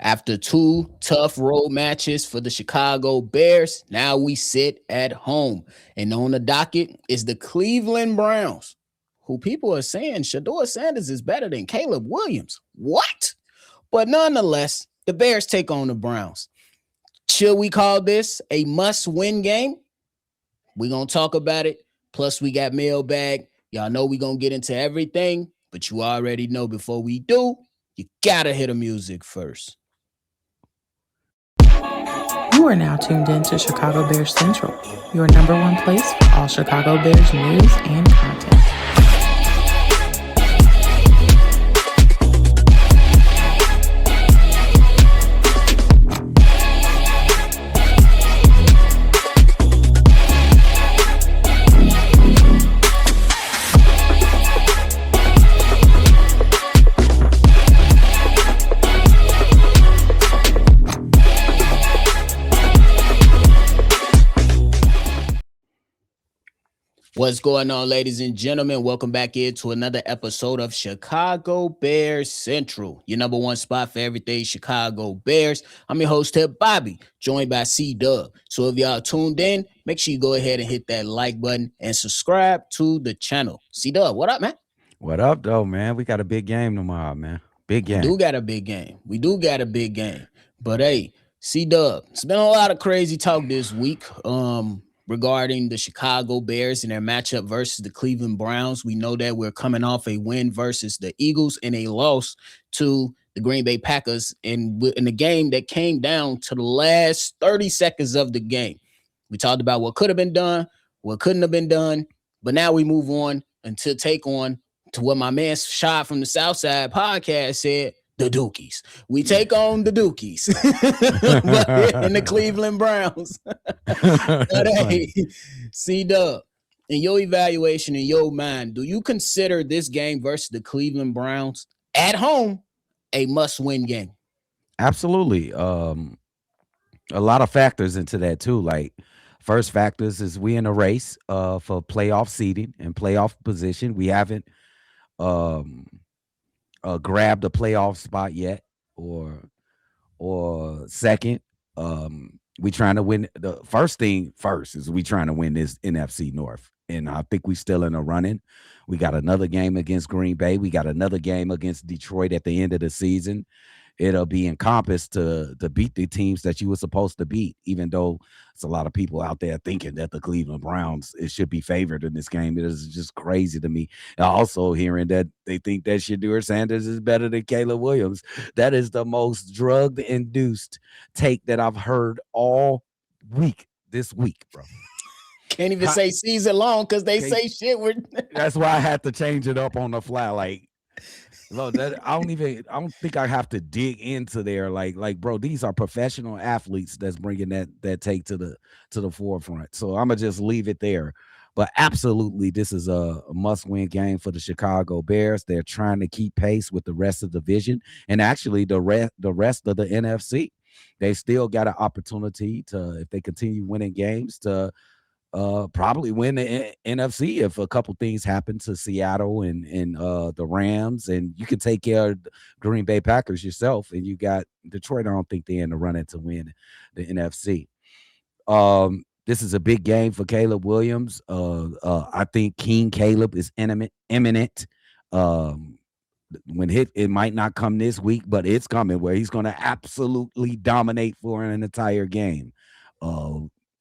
After two tough road matches for the Chicago Bears, now we sit at home. And on the docket is the Cleveland Browns, who people are saying Shador Sanders is better than Caleb Williams. What? But nonetheless, the Bears take on the Browns. Should we call this a must-win game? We're going to talk about it. Plus, we got Mailbag. Y'all know we're going to get into everything, but you already know before we do, you got to hit the music first. You are now tuned in to Chicago Bears Central, your number one place for all Chicago Bears news and content. What's going on, ladies and gentlemen? Welcome back into another episode of Chicago Bears Central, your number one spot for everything Chicago Bears. I'm your host, C-Dubb Bobby, joined by C-Dubb. So if y'all tuned in, make sure you go ahead and hit that like button and subscribe to the channel. C-Dubb, what up, man? What up, though, man? We got a big game tomorrow, man. Big game. We do got a big game. But hey, C-Dubb, it's been a lot of crazy talk this week. Regarding the Chicago Bears and their matchup versus the Cleveland Browns. We know that we're coming off a win versus the Eagles and a loss to the Green Bay Packers in the game that came down to the last 30 seconds of the game. We talked about what could have been done, what couldn't have been done, but now we move on and to take on to what my man Shot from the Southside podcast said, the Dookies. We take on the Dookies in the Cleveland Browns. But hey, C-Dubb, in your evaluation, in your mind, do you consider this game versus the Cleveland Browns at home a must-win game? Absolutely. A lot of factors into that, too. Like, first factors is we in a race for playoff seeding and playoff position. We haven't grabbed a playoff spot yet, or second. We trying to win. The first thing first is we trying to win this NFC North, and I think we still in a running. We got another game against Green Bay. We got another game against Detroit at the end of the season. It'll be encompassed to beat the teams that you were supposed to beat, even though it's a lot of people out there thinking that the Cleveland Browns should be favored in this game. It is just crazy to me. Also hearing that they think that Shador Sanders is better than Caleb Williams. That is the most drug-induced take that I've heard all week this week, bro. Can't even say season long because they say shit. That's why I had to change it up on the fly. Like, look, I don't think I have to dig into there. Like, bro, these are professional athletes that's bringing that take to the forefront. So I'm gonna just leave it there. But absolutely, this is a must-win game for the Chicago Bears. They're trying to keep pace with the rest of the division and actually the rest of the NFC. They still got an opportunity to, if they continue winning games, to probably win the NFC if a couple things happen to Seattle and the Rams, and you can take care of the Green Bay Packers yourself, and you got Detroit. I don't think they're in the running to win the NFC. This is a big game for Caleb Williams. I think King Caleb is imminent. When it might not come this week, but it's coming where he's going to absolutely dominate for an entire game.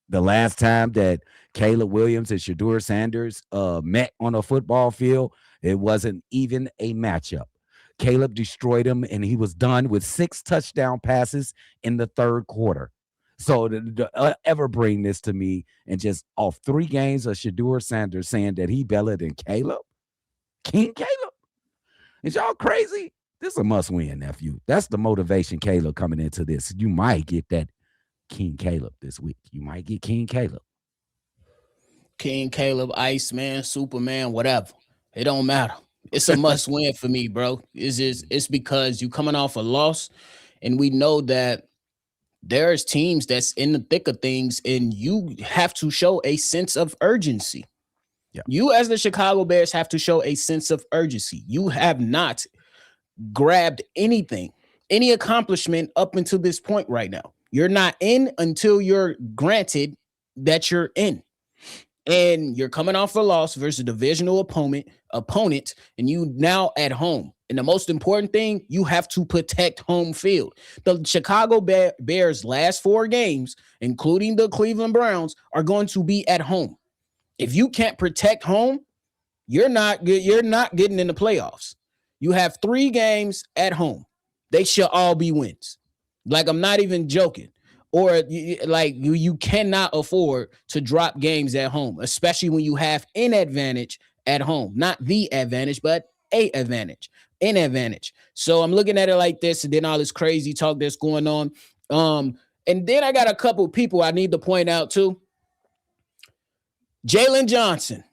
The last time that Caleb Williams and Shador Sanders met on a football field, it wasn't even a matchup. Caleb destroyed him, and he was done with 6 touchdown passes in the third quarter. So to ever bring this to me and just off 3 games of Shador Sanders saying that he better than Caleb, King Caleb, is y'all crazy? This is a must-win, nephew. That's the motivation, Caleb, coming into this. You might get that King Caleb this week. You might get King Caleb. King Caleb, Iceman, Superman, whatever. It don't matter. It's a must win for me, bro. It's because you coming off a loss, and we know that there's teams that's in the thick of things, and you have to show a sense of urgency. Yeah. You, as the Chicago Bears, have to show a sense of urgency. You have not grabbed anything any accomplishment up until this point right now. You're not in until you're granted that you're in. And you're coming off a loss versus a divisional opponent, and you now at home. And the most important thing, you have to protect home field. The Chicago Bears' last 4 games, including the Cleveland Browns, are going to be at home. If you can't protect home, you're not getting in the playoffs. You have 3 games at home. They should all be wins. Like, I'm not even joking. Or you cannot afford to drop games at home, especially when you have an advantage at home. Not the advantage, but an advantage. So I'm looking at it like this, and then all this crazy talk that's going on. And then I got a couple people I need to point out too. Jalen Johnson,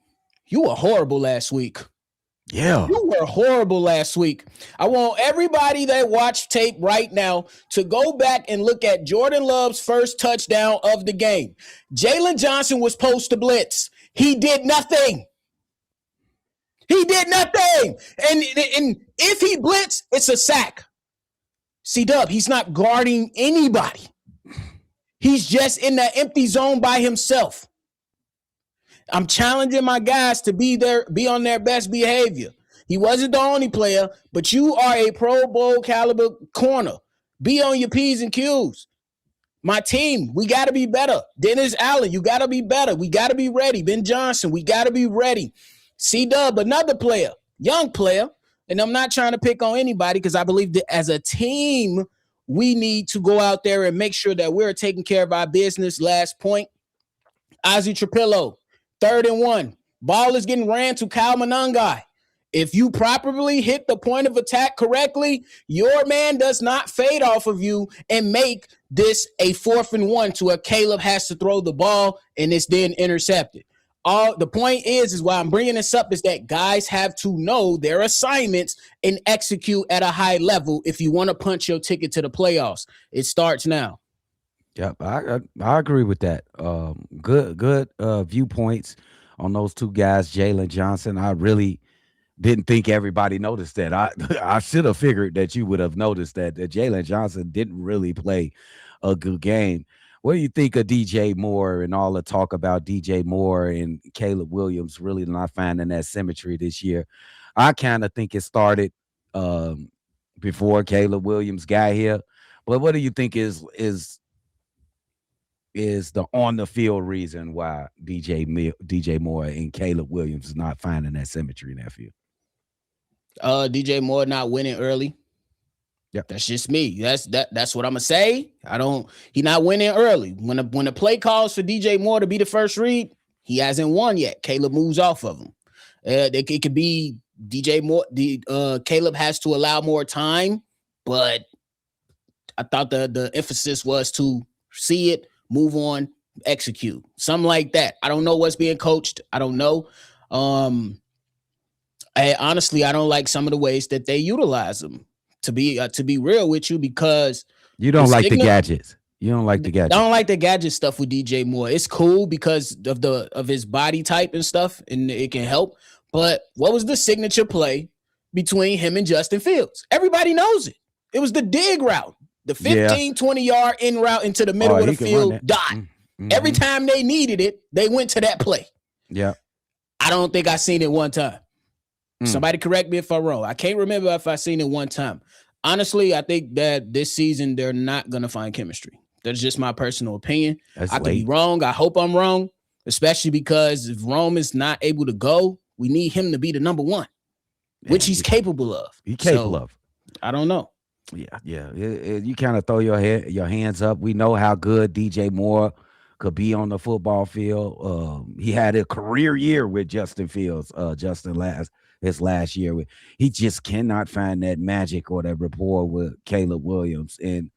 you were horrible last week. Yeah. You were horrible last week. I want everybody that watched tape right now to go back and look at Jordan Love's first touchdown of the game. Jalen Johnson was supposed to blitz. He did nothing. And if he blitzed, it's a sack. C-Dubb, he's not guarding anybody. He's just in that empty zone by himself. I'm challenging my guys to be on their best behavior. He wasn't the only player, but you are a Pro Bowl caliber corner. Be on your P's and Q's. My team, we got to be better. Dennis Allen, you got to be better. We got to be ready. Ben Johnson, we got to be ready. C-Dubb, another player, young player. And I'm not trying to pick on anybody because I believe that as a team, we need to go out there and make sure that we're taking care of our business. Last point, Ozzie Trapillo. 3rd and 1. Ball is getting ran to Kyle Monangai. If you properly hit the point of attack correctly, your man does not fade off of you and make this a 4th and 1 to where Caleb has to throw the ball and it's then intercepted. The point is why I'm bringing this up is that guys have to know their assignments and execute at a high level if you want to punch your ticket to the playoffs. It starts now. Yep, I agree with that. Good viewpoints on those 2 guys, Jalen Johnson. I really didn't think everybody noticed that. I should have figured that you would have noticed that Jalen Johnson didn't really play a good game. What do you think of DJ Moore and all the talk about DJ Moore and Caleb Williams really not finding that symmetry this year? I kind of think it started before Caleb Williams got here. But what do you think is the on the field reason why DJ Moore and Caleb Williams is not finding that symmetry in that field? DJ Moore not winning early. Yep. That's just me. That's what I'm gonna say. He not winning early. When the play calls for DJ Moore to be the first read, he hasn't won yet. Caleb moves off of him. It could be DJ Moore. Caleb has to allow more time, but I thought the emphasis was to see it, move on, execute. Something like that. I don't know what's being coached. I don't know. Honestly, I don't like some of the ways that they utilize them. To be real with you, because you don't like the gadgets. You don't like the gadgets. I don't like the gadget stuff with DJ Moore. It's cool because of his body type and stuff, and it can help. But what was the signature play between him and Justin Fields? Everybody knows it. It was the dig route. The 15, 20-yard in route into the middle of the field dot. Mm-hmm. Every time they needed it, they went to that play. Yeah. I don't think I seen it one time. Somebody correct me if I'm wrong. I can't remember if I seen it one time. Honestly, I think that this season they're not going to find chemistry. That's just my personal opinion. I could be wrong. I hope I'm wrong, especially because if Rome is not able to go, we need him to be the number 1, which he's capable of. He's capable of. I don't know. Yeah. You kind of throw your hands up. We know how good DJ Moore could be on the football field. He had a career year with Justin Fields. His last year. He just cannot find that magic or that rapport with Caleb Williams. And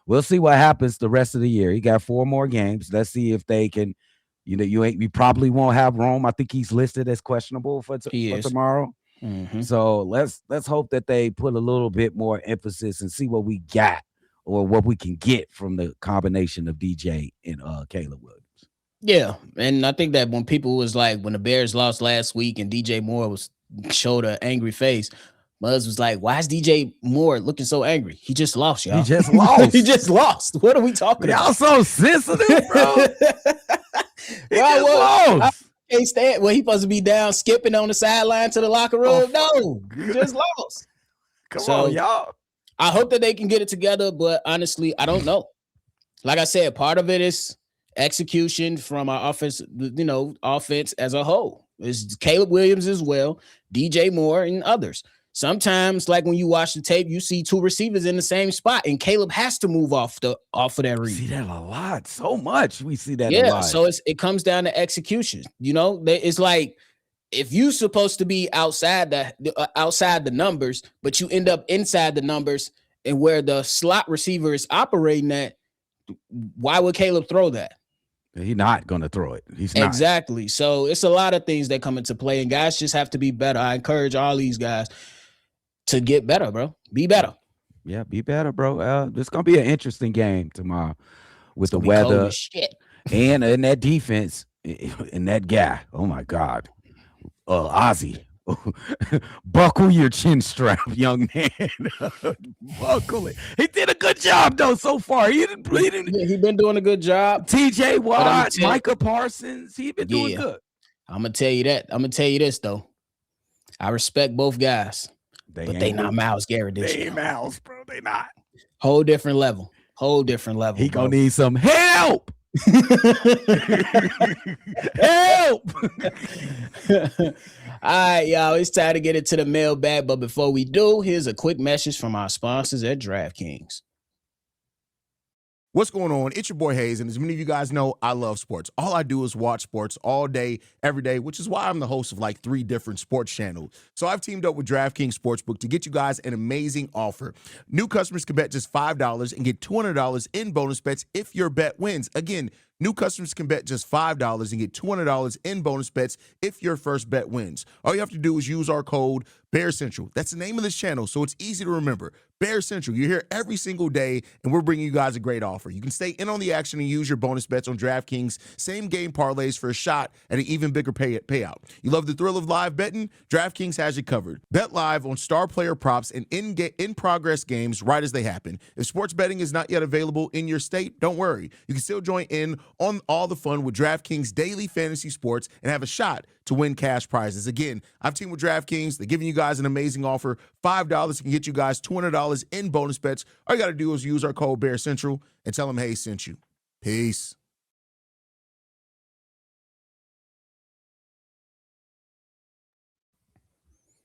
we'll see what happens the rest of the year. He got 4 more games. Let's see if they can, you probably won't have Rome. I think he's listed as questionable for tomorrow. Mm-hmm. So let's hope that they put a little bit more emphasis and see what we got or what we can get from the combination of DJ and Caleb Williams. Yeah. And I think that when people was like, when the Bears lost last week and DJ Moore showed an angry face, Muzz was like, why is DJ Moore looking so angry? He just lost, y'all. He just lost. He just lost. What are we talking Y'all about? so sensitive, bro. He just lost. Can't stand. Well, he supposed to be down skipping on the sideline to the locker room. No, he just lost. Come on, y'all. I hope that they can get it together, but honestly, I don't know. Like I said, part of it is execution from our offense, offense as a whole. It's Caleb Williams as well, DJ Moore, and others. Sometimes, like when you watch the tape, you see two receivers in the same spot, and Caleb has to move off of that read. See that a lot, so much. We see that a lot. So it comes down to execution. It's like if you're supposed to be outside the numbers, but you end up inside the numbers and where the slot receiver is operating at, why would Caleb throw that? He's not going to throw it. He's not. Exactly. So it's a lot of things that come into play, and guys just have to be better. I encourage all these guys to get better, bro. Be better. Yeah, be better, bro. It's going to be an interesting game tomorrow with the weather and that defense and that guy. Oh, my God. Ozzy. Buckle your chin strap, young man. Buckle it. He did a good job though so far. He been doing a good job. TJ Watt, Micah Parsons, he been doing good. I'm gonna tell you that. I'm gonna tell you this though. I respect both guys, but they not Myles Garrett this year. They ain't Myles, bro. They not. Whole different level. He gonna need some help. Help. All right, y'all, it's time to get into the mailbag, but before we do, here's a quick message from our sponsors at DraftKings. What's going on? It's your boy Hayes, and as many of you guys know, I love sports. All I do is watch sports all day, every day, which is why I'm the host of like 3 different sports channels. So I've teamed up with DraftKings Sportsbook to get you guys an amazing offer. New customers can bet just $5 and get $200 in bonus bets if your bet wins. Again, new customers can bet just $5 and get $200 in bonus bets if your first bet wins. All you have to do is use our code Bear Central. That's the name of this channel, so it's easy to remember. Bear Central. You're here every single day, and we're bringing you guys a great offer. You can stay in on the action and use your bonus bets on DraftKings same game parlays for a shot at an even bigger payout. You love the thrill of live betting? DraftKings has you covered. Bet live on star player props and in-progress games right as they happen. If sports betting is not yet available in your state, don't worry. You can still join in on all the fun with DraftKings daily fantasy sports and have a shot to win cash prizes. Again, I've teamed with DraftKings. They're giving you guys an amazing offer. $5 can get you guys $200 in bonus bets. All you got to do is use our code Bear Central and tell them Hayes sent you. Peace.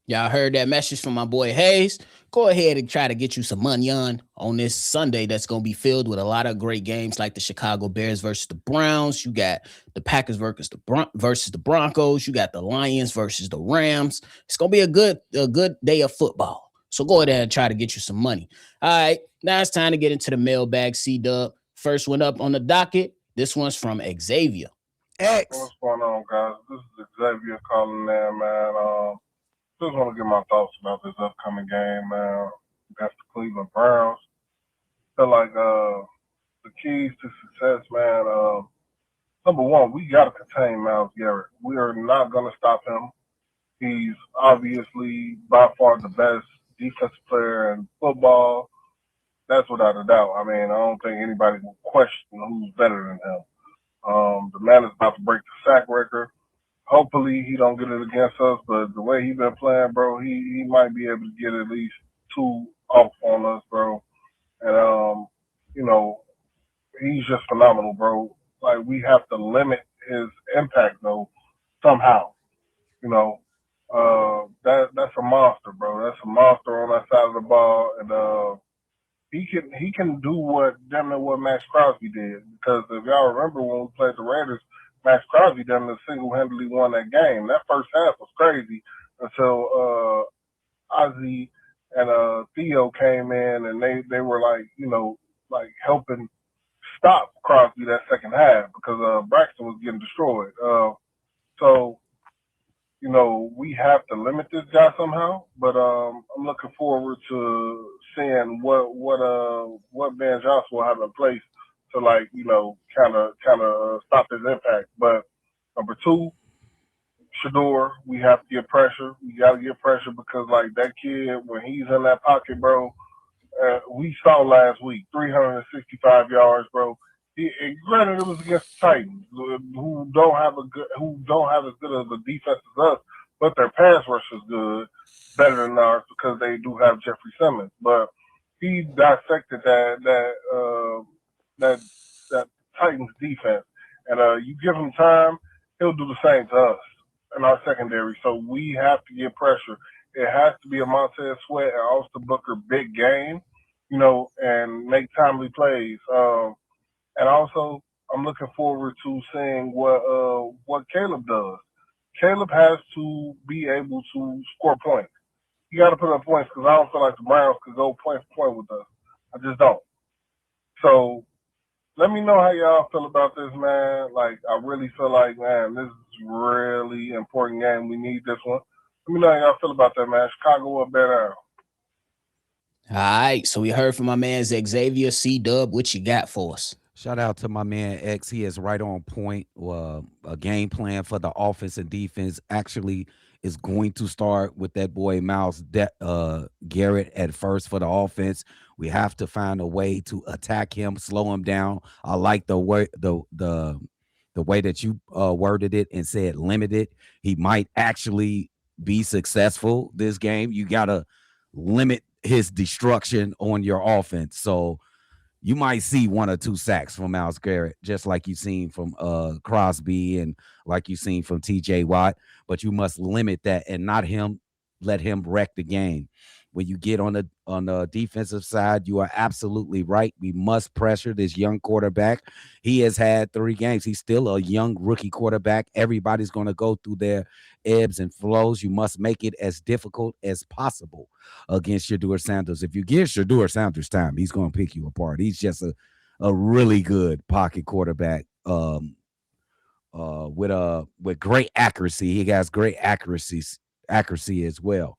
Y'all heard that message from my boy Hayes. Go ahead and try to get you some money on this Sunday that's going to be filled with a lot of great games like the Chicago Bears versus the Browns. You got the Packers versus the Broncos. You got the Lions versus the Rams. It's going to be a good day of football. So go ahead and try to get you some money. All right, now it's time to get into the mailbag, C-Dubb. First one up on the docket. This one's from Xavier. What's going on, guys? This is Xavier calling there, man. Just want to get my thoughts about this upcoming game, man. Against the Cleveland Browns. Feel like the keys to success, man. Number one, we got to contain Myles Garrett. We are not going to stop him. He's obviously by far the best defensive player in football. That's without a doubt. I mean, I don't think anybody will question who's better than him. The man is about to break the sack record. Hopefully he don't get it against us, but the way he been playing, bro, he might be able to get at least 2 off on us, bro. And he's just phenomenal, bro. Like, we have to limit his impact though somehow. That's a monster, bro. That's a monster on that side of the ball, and he can do what Max Crosby did. Because if y'all remember when we played the Raiders, Max Crosby single-handedly won that game. That first half was crazy until Ozzy and Theo came in, and they were like helping stop Crosby that second half because Braxton was getting destroyed. So we have to limit this guy somehow. But I'm looking forward to seeing what Ben Johnson will have in place to kind of stop his impact. But number 2, Shador, we have to get pressure. We got to get pressure because, like, that kid, when he's in that pocket, bro, we saw last week, 365 yards, bro. Granted, it was against the Titans, who don't have as good of a defense as us, but their pass rush is good, better than ours because they do have Jeffrey Simmons. But he dissected that that Titans defense, and you give him time, he'll do the same to us in our secondary. So we have to get pressure. It has to be a Montez Sweat and Austin Booker big game, and make timely plays. And also, I'm looking forward to seeing what Caleb does. Caleb has to be able to score points. You got to put up points because I don't feel like the Browns could go point for point with us. I just don't. So let me know how y'all feel about this, man. Like, I really feel like, man, this is a really important game. We need this one. Let me know how y'all feel about that, man. Chicago up there now. All right, so we heard from my man Xavier. C-Dubb, what you got for us? Shout out to my man X. He is right on point. A game plan for the offense and defense actually is going to start with that boy Myles Garrett at first for the offense. We have to find a way to attack him, slow him down. I like the way the way that you worded it and said limited. He might actually be successful this game. You gotta limit his destruction on your offense. So you might see 1 or 2 sacks from Myles Garrett, just like you've seen from Crosby and like you've seen from TJ Watt, but you must limit that and not let him wreck the game. When you get on the defensive side, you are absolutely right. We must pressure this young quarterback. He has had 3 games. He's still a young rookie quarterback. Everybody's going to go through their ebbs and flows. You must make it as difficult as possible against Shedeur Sanders. If you give Shedeur Sanders time, he's going to pick you apart. He's just a really good pocket quarterback with great accuracy. He has great accuracy as well.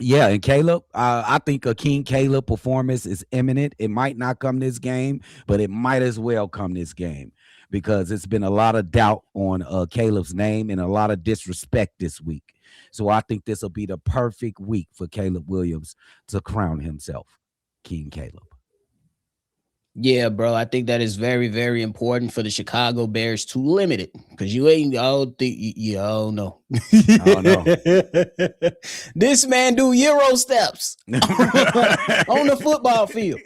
Yeah, and Caleb, I think a King Caleb performance is imminent. It might not come this game, but it might as well come this game because it's been a lot of doubt on Caleb's name and a lot of disrespect this week. So I think this will be the perfect week for Caleb Williams to crown himself King Caleb. Yeah, bro, I think that is very, very important for the Chicago Bears to limit it because you don't know. I don't know. This man do Euro steps on the football field.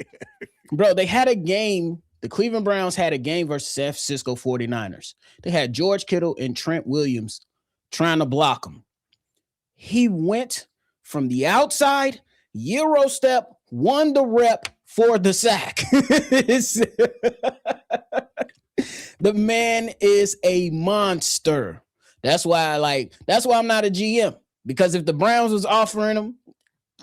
Bro, they had a game. The Cleveland Browns had a game versus San Francisco 49ers. They had George Kittle and Trent Williams trying to block him. He went from the outside, Euro step, won the rep for the sack. The man is a monster. That's why I'm not a GM, because if the Browns was offering him,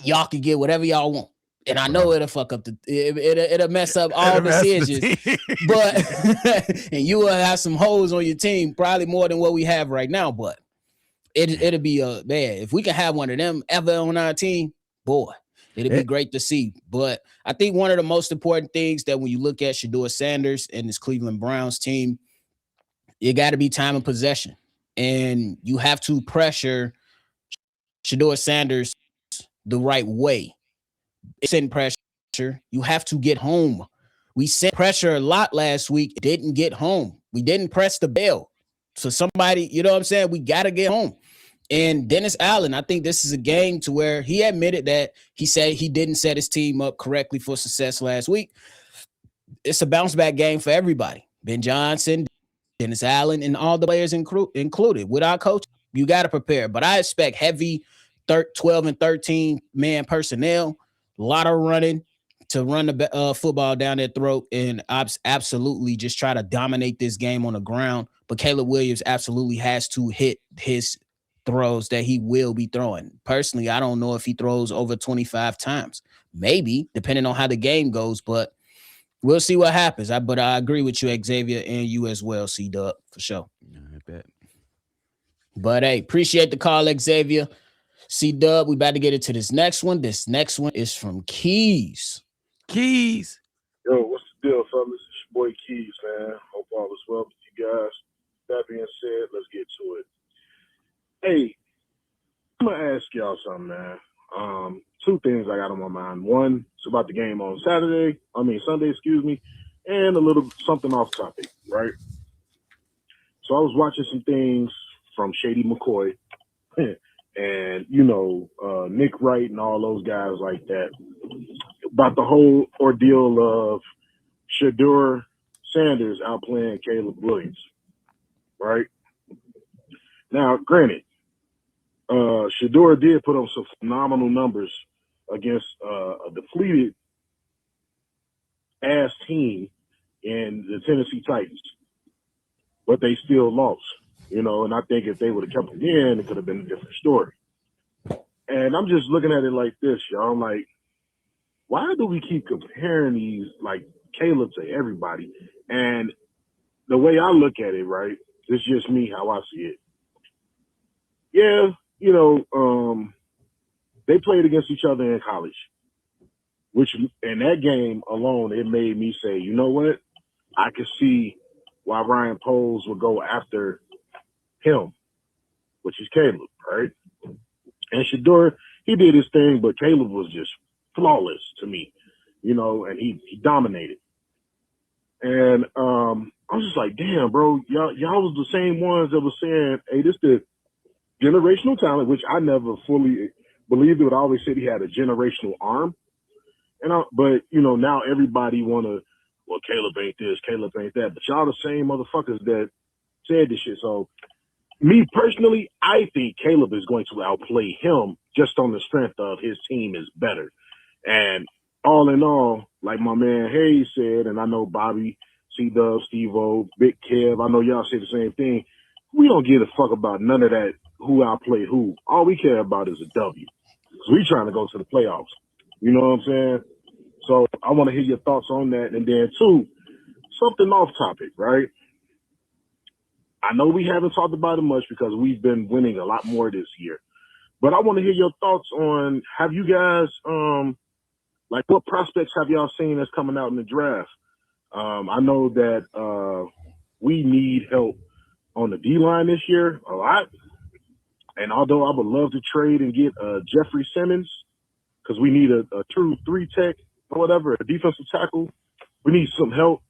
y'all could get whatever y'all want. And I know it'll fuck up it'll mess up all decisions, but and you will have some holes on your team, probably more than what we have right now. But it'll be man, if we can have one of them ever on our team, boy, it'd be great to see. But I think one of the most important things that when you look at Shedeur Sanders and this Cleveland Browns team, it got to be time of possession, and you have to pressure Shedeur Sanders the right way. Send pressure. You have to get home. We sent pressure a lot last week. Didn't get home. We didn't press the bell. So somebody, you know what I'm saying? We got to get home. And Dennis Allen, I think this is a game to where he admitted that he said he didn't set his team up correctly for success last week. It's a bounce back game for everybody. Ben Johnson, Dennis Allen, and all the players included. With our coach, you got to prepare. But I expect heavy 12 and 13 man personnel, a lot of running to run the football down their throat, and absolutely just try to dominate this game on the ground. But Caleb Williams absolutely has to hit his throws that he will be throwing. Personally, I don't know if he throws over 25 times. Maybe, depending on how the game goes, but we'll see what happens. But I agree with you, Xavier, and you as well, C-Dubb, for sure. I bet. But hey, appreciate the call, Xavier. C-Dubb, we about to get into this next one. This next one is from Keys. Yo, what's the deal, fellas? It's your boy Keys, man. Hope all is well with you guys. that being said, let's get to it. Hey, I'm gonna ask y'all something, man. Two things I got on my mind. One, it's about the game on Sunday, excuse me, and a little something off topic, right? So I was watching some things from Shady McCoy and, Nick Wright and all those guys like that about the whole ordeal of Shedeur Sanders outplaying Caleb Williams, right? Now, granted, Shedeur did put on some phenomenal numbers against a depleted ass team in the Tennessee Titans, but they still lost, and I think if they would have kept him in, it could have been a different story. And I'm just looking at it like this, y'all. I'm like, why do we keep comparing these, like, Caleb to everybody? And the way I look at it, right, it's just me, how I see it. Yeah, they played against each other in college, which in that game alone, it made me say, you know what? I could see why Ryan Poles would go after him, which is Caleb, right? And Shedeur, he did his thing, but Caleb was just flawless to me, and he dominated. And I was just like, damn, bro, y'all was the same ones that was saying, hey, this the generational talent, which I never fully believed it. I always said he had a generational arm. But now everybody wanna, well, Caleb ain't this, Caleb ain't that. But y'all the same motherfuckers that said this shit. So me personally, I think Caleb is going to outplay him just on the strength of his team is better. And all in all, like my man Hayes said, and I know Bobby, C-Dubb, Steve-O, Big Kev, I know y'all say the same thing. We don't give a fuck about none of that, who outplayed who. All we care about is a W. Because we trying to go to the playoffs. You know what I'm saying? So I want to hear your thoughts on that. And then, two, something off topic, right? I know we haven't talked about it much because we've been winning a lot more this year. But I want to hear your thoughts on, have you guys, what prospects have y'all seen that's coming out in the draft? I know that we need help on the D-line this year a lot. And although I would love to trade and get Jeffrey Simmons, because we need a true 3-tech or whatever, a defensive tackle, we need some help.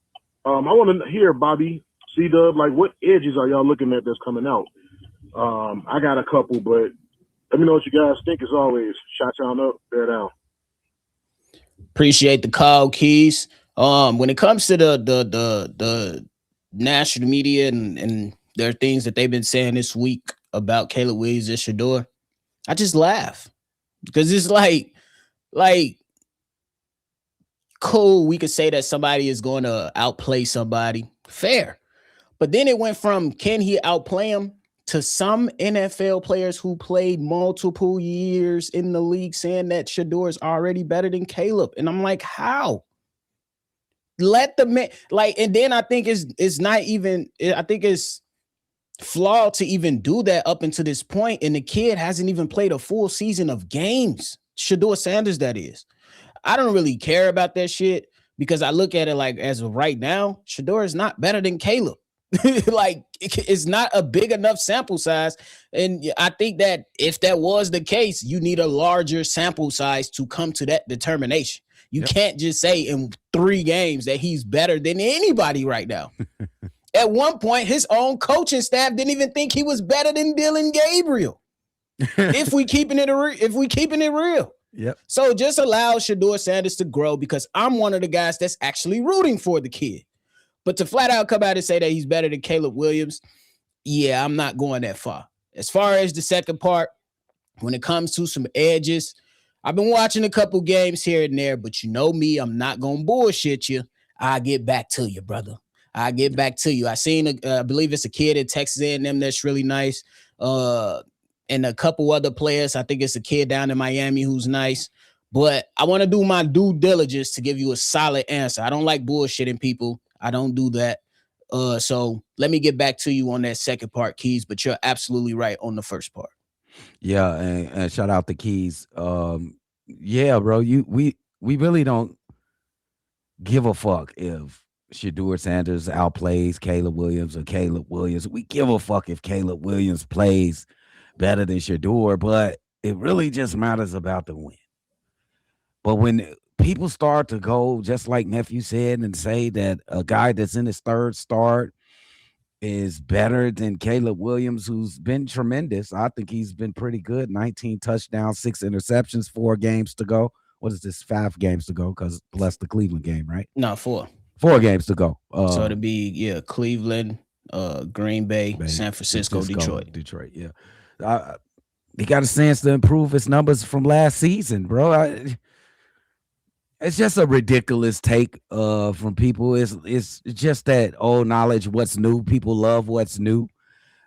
I want to hear, Bobby, C-Dubb, what edges are y'all looking at that's coming out? I got a couple, but let me know what you guys think. As always, shout y'all up, bear down. Appreciate the call, Keys. When it comes to the national media and there are things that they've been saying this week about Caleb Williams and Shedeur, I just laugh because it's like cool. We could say that somebody is going to outplay somebody, fair, but then it went from can he outplay him to some NFL players who played multiple years in the league saying that Shedeur is already better than Caleb, and I'm like, how? Let the man and then I think it's not even. I think it's flawed to even do that up until this point, and the kid hasn't even played a full season of games. Shedeur Sanders, that is. I don't really care about that shit because I look at it as of right now, Shedeur is not better than Caleb. It's not a big enough sample size, and I think that if that was the case, you need a larger sample size to come to that determination. You can't just say in 3 games that he's better than anybody right now. At one point, his own coaching staff didn't even think he was better than Dylan Gabriel. if we keeping it real. Yep. So just allow Shedeur Sanders to grow because I'm one of the guys that's actually rooting for the kid. But to flat out come out and say that he's better than Caleb Williams, yeah, I'm not going that far. As far as the second part, when it comes to some edges, I've been watching a couple games here and there, but you know me, I'm not going to bullshit you. I'll get back to you, brother. I'll get back to you. I seen, I believe it's a kid at Texas A&M that's really nice. And a couple other players. I think it's a kid down in Miami who's nice. But I want to do my due diligence to give you a solid answer. I don't like bullshitting people. I don't do that. So let me get back to you on that second part, Keys. But you're absolutely right on the first part. Yeah, and shout out to Keys. Yeah, bro, we really don't give a fuck if Shedeur Sanders outplays Caleb Williams or Caleb Williams. We give a fuck if Caleb Williams plays better than Shedeur, but it really just matters about the win. But when people start to go, just like Nephew said, and say that a guy that's in his third start is better than Caleb Williams, who's been tremendous. I think he's been pretty good. 19 touchdowns, 6 interceptions, 4 games to go. What is this? 5 games to go, because plus the Cleveland game, right? No, 4. 4 games to go. So it'd be Cleveland, Green Bay, San Francisco, Detroit. Yeah. He got a chance to improve his numbers from last season, bro. It's just a ridiculous take from people. It's just that old knowledge, what's new. People love what's new,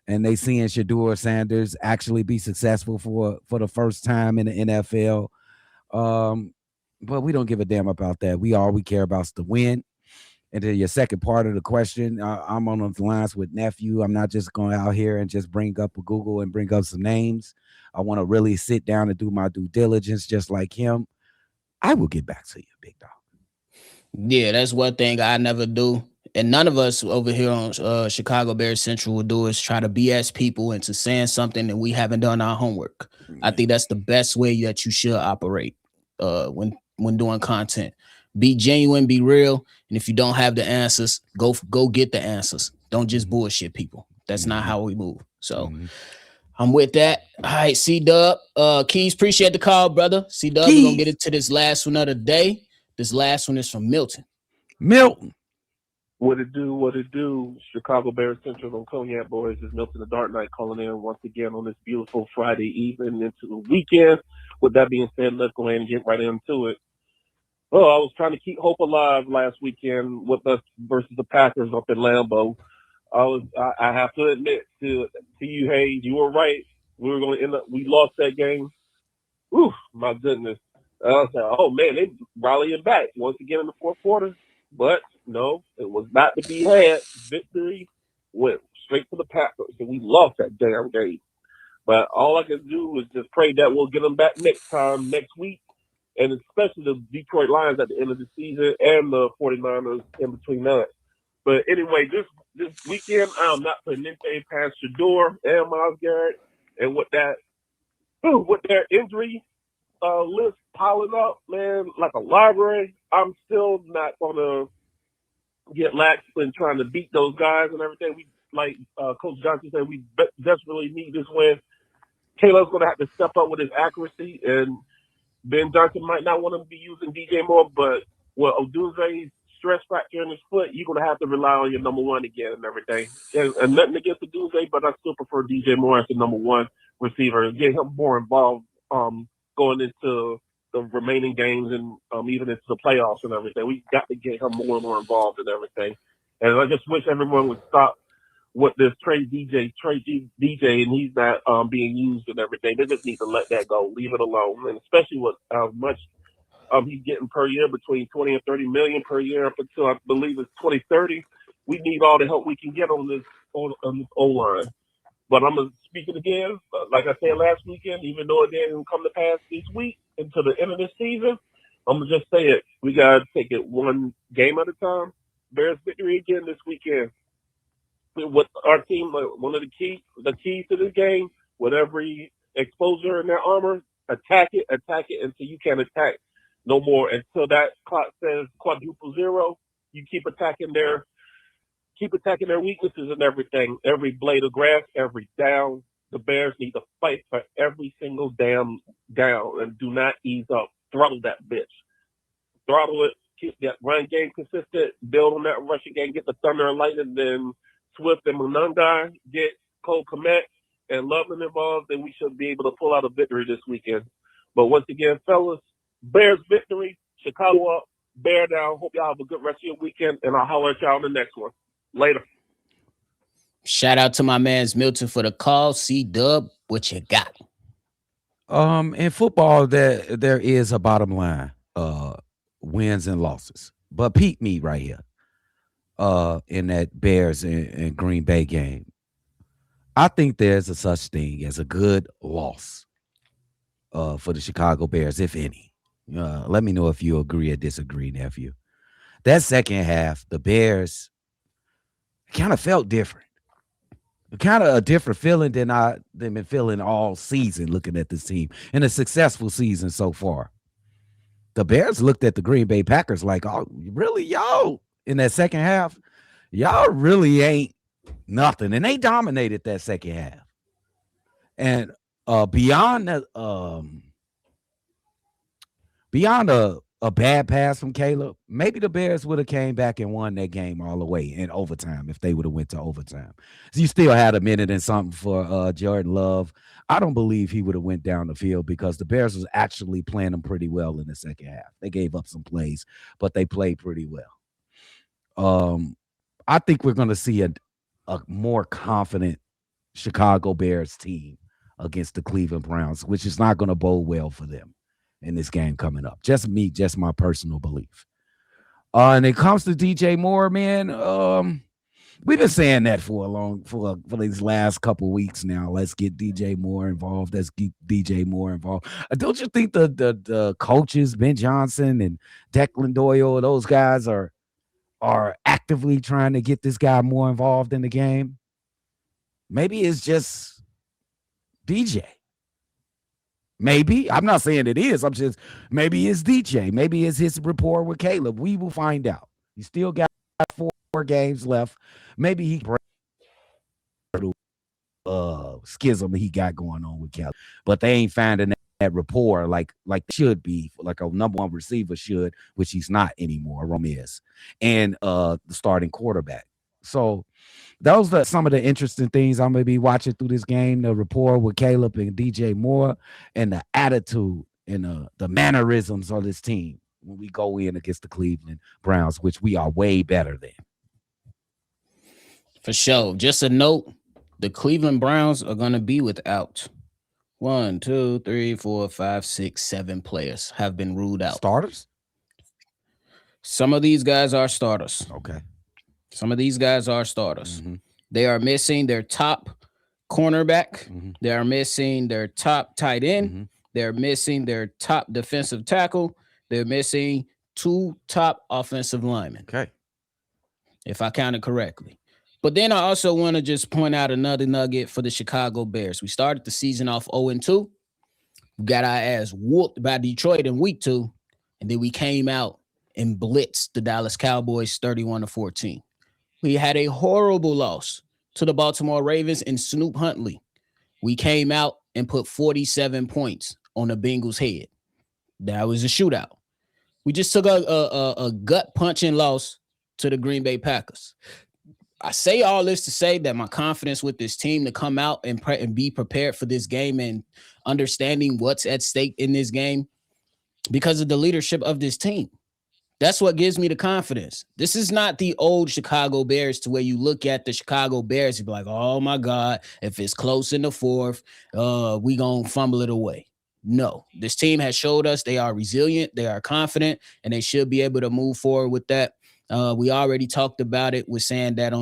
and they seeing Shedeur Sanders actually be successful for the first time in the NFL. But we don't give a damn about that. All we care about is the win. And then your second part of the question, I'm on the lines with Nephew. I'm not just going out here and just bring up a Google and bring up some names. I want to really sit down and do my due diligence just like him. I will get back to you, big dog. Yeah, that's one thing I never do. And none of us over here on Chicago Bears Central will do is try to BS people into saying something that we haven't done our homework. I think that's the best way that you should operate when doing content. Be genuine, be real, and if you don't have the answers, go get the answers. Don't just bullshit people. That's not how we move. So I'm with that. All right, C-Dubb. Keys, appreciate the call, brother. C-Dubb, we're going to get into this last one of the day. This last one is from Milton. What it do? Chicago Bears Central on Cognac Boys. Is Milton the Dark Knight calling in once again on this beautiful Friday evening into the weekend. With that being said, let's go ahead and get right into it. Oh, I was trying to keep hope alive last weekend with us versus the Packers up in Lambeau. I have to admit to you, Hayes, you were right. We were going to end up. We lost that game. Ooh, my goodness. I was like, oh man, they rallying back once again in the fourth quarter. But no, it was not to be had. Victory went straight to the Packers, and we lost that damn game. But all I can do is just pray that we'll get them back next week. And especially the Detroit Lions at the end of the season and the 49ers in between that. But anyway, this weekend, I'm not putting anything past Shedeur and Myles Garrett. And with their injury list piling up, man, like a library, I'm still not going to get lax in trying to beat those guys and everything. We, like Coach Johnson said, we desperately need this win. Caleb's going to have to step up with his accuracy, and Ben Johnson might not want to be using DJ Moore, but with Oduze's stress fracture in his foot, you're going to have to rely on your number one again and everything. And nothing against Oduze, but I still prefer DJ Moore as the number one receiver and get him more involved going into the remaining games and even into the playoffs and everything. We got to get him more and more involved in everything. And I just wish everyone would stop with this Trey DJ, and he's not being used and everything. They just need to let that go, leave it alone, and especially with how much he's getting per year, between 20 and 30 million per year up until I believe it's 2030. We need all the help we can get on this O-line. But I'm gonna speak it again, like I said last weekend, even though it didn't come to pass this week until the end of the season. I'm gonna just say it. We gotta take it one game at a time. Bears victory again this weekend. With our team, one of the keys to this game, with every exposure in their armor, attack it until you can't attack no more. Until that clock says quadruple zero, you keep attacking their weaknesses and everything. Every blade of grass, every down. The Bears need to fight for every single damn down and do not ease up. Throttle that bitch. Throttle it. Keep that run game consistent. Build on that rushing game. Get the Thunder and Lightning, then Swift and Munungai, get Cole Kmet and Loveland involved, then we should be able to pull out a victory this weekend. But once again, fellas, Bears victory, Chicago up, Bear down. Hope y'all have a good rest of your weekend, and I'll holler at y'all on the next one. Later. Shout out to my man's Milton for the call. C-Dubb, what you got? In football, there is a bottom line, wins and losses. But peep me right here. In that Bears and Green Bay game, I think there's a such thing as a good loss for the Chicago Bears, if any. Let me know if you agree or disagree, nephew. that second half, the Bears kind of felt different. Kind of a different feeling than I've been feeling all season looking at this team in a successful season so far. The Bears looked at the Green Bay Packers like, oh, really, y'all, in that second half, y'all really ain't nothing. And they dominated that second half. And beyond a bad pass from Caleb, maybe the Bears would have came back and won that game all the way in overtime if they would have went to overtime. So you still had a minute and something for Jordan Love. I don't believe he would have went down the field because the Bears was actually playing them pretty well in the second half. They gave up some plays, but they played pretty well. I think we're going to see a more confident Chicago Bears team against the Cleveland Browns, which is not going to bode well for them in this game coming up. Just my personal belief. And it comes to DJ Moore, man. We've been saying that for these last couple weeks now. Let's get DJ Moore involved. Let's get DJ Moore involved. Don't you think the coaches, Ben Johnson and Declan Doyle, those guys are actively trying to get this guy more involved in the game? Maybe it's just DJ. Maybe. I'm not saying it is. I'm just, maybe it's DJ. Maybe it's his rapport with Caleb. We will find out. He still got 4 games left. Maybe he schism he got going on with Caleb. But they ain't finding that rapport like should be, like a number one receiver should, which he's not anymore, Ramirez, and the starting quarterback. So those are some of the interesting things I'm going to be watching through this game, the rapport with Caleb and DJ Moore and the attitude and the mannerisms of this team when we go in against the Cleveland Browns, which we are way better than. For sure. Just a note, the Cleveland Browns are going to be without 1, 2, 3, 4, 5, 6, 7 players have been ruled out. Starters? Some of these guys are starters. Okay. Some of these guys are starters. Mm-hmm. They are missing their top cornerback. Mm-hmm. They are missing their top tight end. Mm-hmm. They're missing their top defensive tackle. They're missing 2 top offensive linemen. Okay. If I counted correctly. But then I also want to just point out another nugget for the Chicago Bears. We started the season off 0-2. We got our ass whooped by Detroit in week 2. And then we came out and blitzed the Dallas Cowboys 31-14. We had a horrible loss to the Baltimore Ravens and Snoop Huntley. We came out and put 47 points on the Bengals' head. That was a shootout. We just took a gut-punching loss to the Green Bay Packers. I say all this to say that my confidence with this team to come out and be prepared for this game and understanding what's at stake in this game because of the leadership of this team. That's what gives me the confidence. This is not the old Chicago Bears to where you look at the Chicago Bears and be like, oh my God, if it's close in the fourth, we gonna fumble it away. No, this team has showed us they are resilient, they are confident, and they should be able to move forward with that. We already talked about it with saying that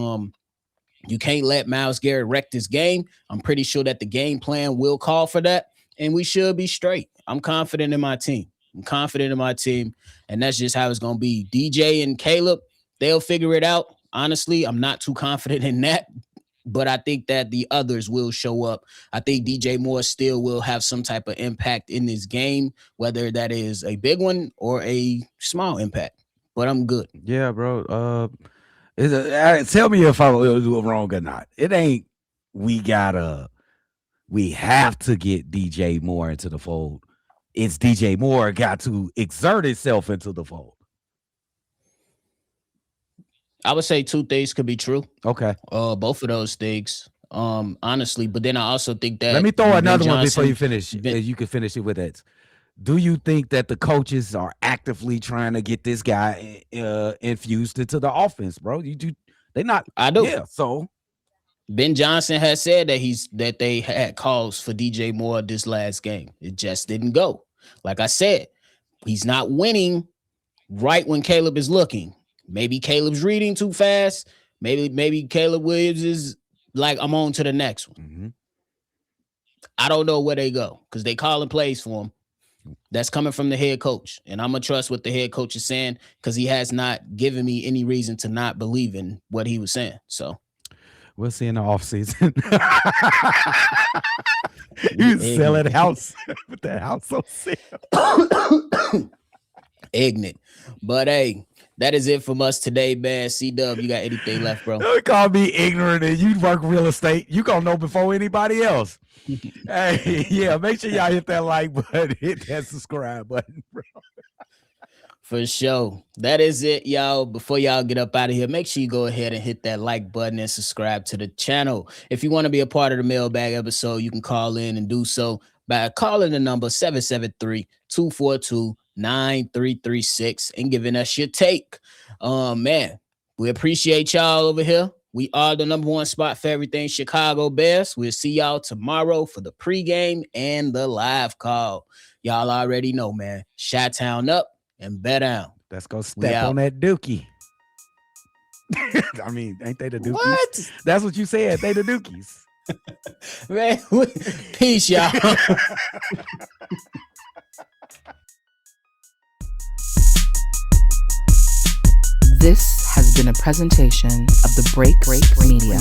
you can't let Myles Garrett wreck this game. I'm pretty sure that the game plan will call for that, and we should be straight. I'm confident in my team. And that's just how it's going to be. DJ and Caleb, they'll figure it out. Honestly, I'm not too confident in that, but I think that the others will show up. I think DJ Moore still will have some type of impact in this game, whether that is a big one or a small impact. But I'm good. Yeah, bro. Tell me if I was wrong or not. It ain't we have to get DJ Moore into the fold. It's DJ Moore got to exert itself into the fold. I would say 2 things could be true. Okay. Both of those things. Honestly, but then I also think that let me throw another one before you finish. You can finish it with that. Do you think that the coaches are actively trying to get this guy infused into the offense, bro? They're not. I do. Yeah. So Ben Johnson has said that they had calls for DJ Moore this last game. It just didn't go. Like I said, he's not winning right when Caleb is looking. Maybe Caleb's reading too fast. Maybe Caleb Williams is like, I'm on to the next one. Mm-hmm. I don't know where they go because they calling plays for him. That's coming from the head coach. And I'm going to trust what the head coach is saying because he has not given me any reason to not believe in what he was saying. So we'll see in the offseason. You sell that house with that house on sale. Ignorant. But hey, that is it from us today, man. C-Dubb, you got anything left, bro? Don't call me ignorant and you work real estate. You gonna know before anybody else. Hey, yeah, make sure y'all hit that like button, hit that subscribe button, bro. For sure. That is it, y'all. Before y'all get up out of here, make sure you go ahead and hit that like button and subscribe to the channel. If you want to be a part of the Mailbag episode, you can call in and do so by calling the number 773-242-9336 and giving us your take. Man, we appreciate y'all over here. We are the number one spot for everything Chicago Bears. We'll see y'all tomorrow for the pregame and the live call. Y'all already know, man. Chi-Town up and bet down. Let's go step on that dookie. I mean, ain't they the dookies? What? That's what you said. They the dookies. Man, peace, y'all. This has been a presentation of the Break Media.